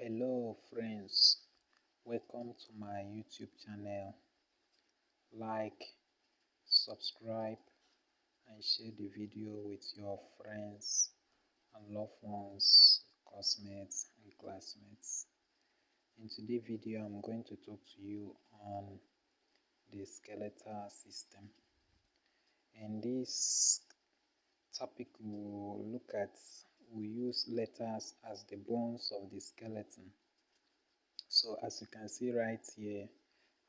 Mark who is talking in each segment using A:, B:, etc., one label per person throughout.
A: Hello friends, welcome to my YouTube channel. Like, subscribe and share the video with your friends and loved ones, classmates and classmates. In today's video, I'm going to talk to you on the skeletal system. And this topic we use letters as the bones of the skeleton. So as you can see right here,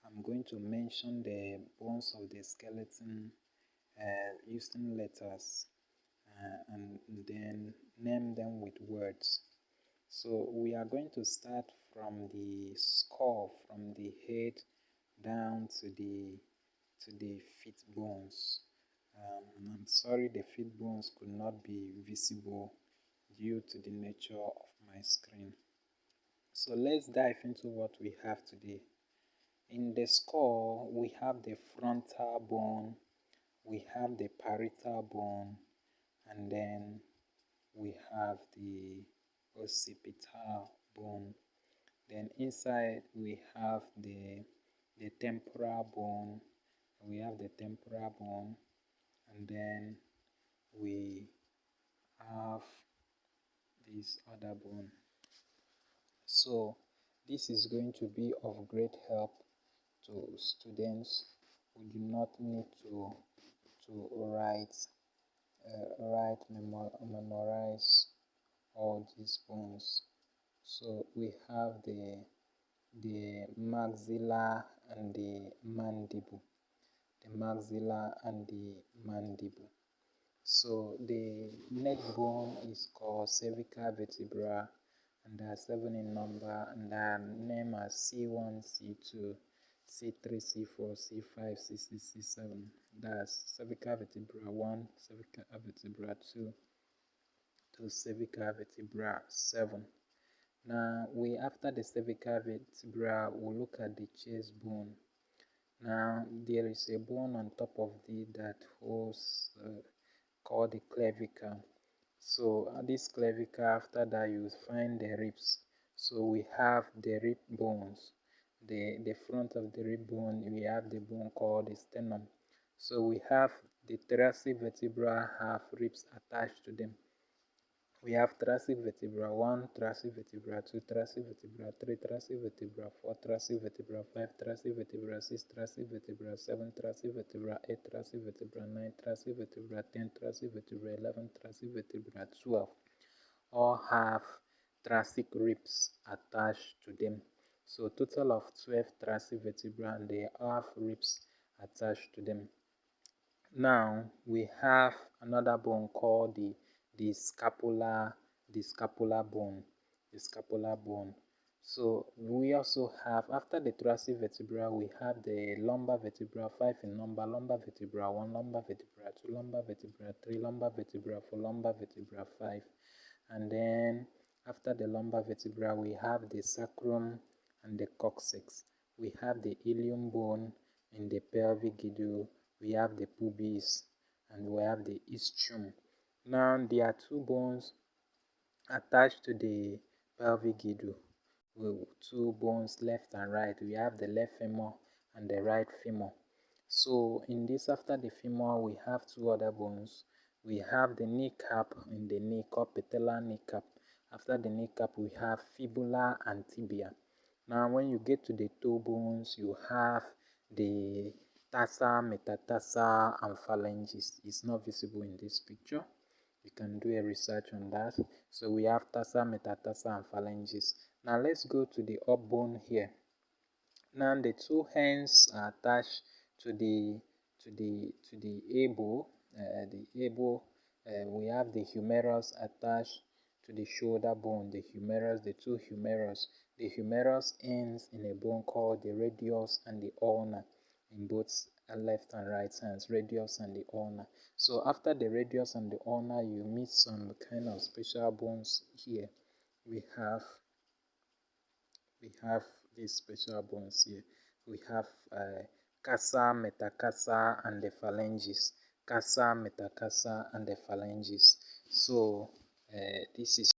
A: I'm going to mention the bones of the skeleton using letters and then name them with words. So we are going to start from the skull, from the head down to the feet bones. I'm sorry the feet bones could not be visible due to the nature of my screen. So let's dive into what we have today. In the skull, we have the frontal bone, we have the parietal bone, and then we have the occipital bone. Then inside we have the temporal bone, and then we have this other bone. So this is going to be of great help to students who do not need to memorize all these bones. So we have the maxilla and the mandible. So the neck bone is called cervical vertebra, and there are 7 in number, and they are named as C1, C2, C3, C4, C5, C6, C7. That's cervical vertebra 1, cervical vertebra 2 to cervical vertebra 7. Now, after the cervical vertebra, we'll look at the chest bone. Now, there is a bone on top of it that holds called the clavicle. So this clavicle, after that you find the ribs. So we have the rib bones. The front of the rib bone, we have the bone called the sternum. So we have the thoracic vertebra have ribs attached to them. We have thoracic vertebra 1, thoracic vertebra 2, thoracic vertebra 3, thoracic vertebra 4, thoracic vertebra 5, thoracic vertebra 6, thoracic vertebra 7, thoracic vertebra 8, thoracic vertebra 9, thoracic vertebra 10, thoracic vertebra 11, thoracic vertebra 12. All have thoracic ribs attached to them. So total of 12 thoracic vertebra, and they have ribs attached to them. Now we have another bone called the scapular bone. So we also have, after the thoracic vertebra, we have the lumbar vertebra 5 in number, lumbar vertebra 1, lumbar vertebra 2, lumbar vertebra 3, lumbar vertebra 4, lumbar vertebra 5. And then after the lumbar vertebra, we have the sacrum and the coccyx. We have the ilium bone in the pelvic girdle. We have the pubis, and we have the ischium. Now there are 2 bones attached to the pelvic girdle. 2 bones, left and right. We have the left femur and the right femur. So in this, after the femur, we have 2 other bones. We have the kneecap in the knee called patellar kneecap. After the kneecap, we have fibula and tibia. Now when you get to the toe bones, you have the tarsal, metatarsal, and phalanges. It's not visible in this picture. You can do a research on that. So we have tarsal, metatarsal, and phalanges. Now let's go to the up bone here. Now the 2 hands are attached to the elbow. We have the humerus attached to the shoulder bone. The 2 humerus. The humerus ends in a bone called the radius and the ulna in both left and right hands. Radius and the ulna. So after the radius and the ulna, you meet some kind of special bones here. We have these special bones here. We have casa, metacasa, and the phalanges. Casa, metacasa, and the phalanges. So this is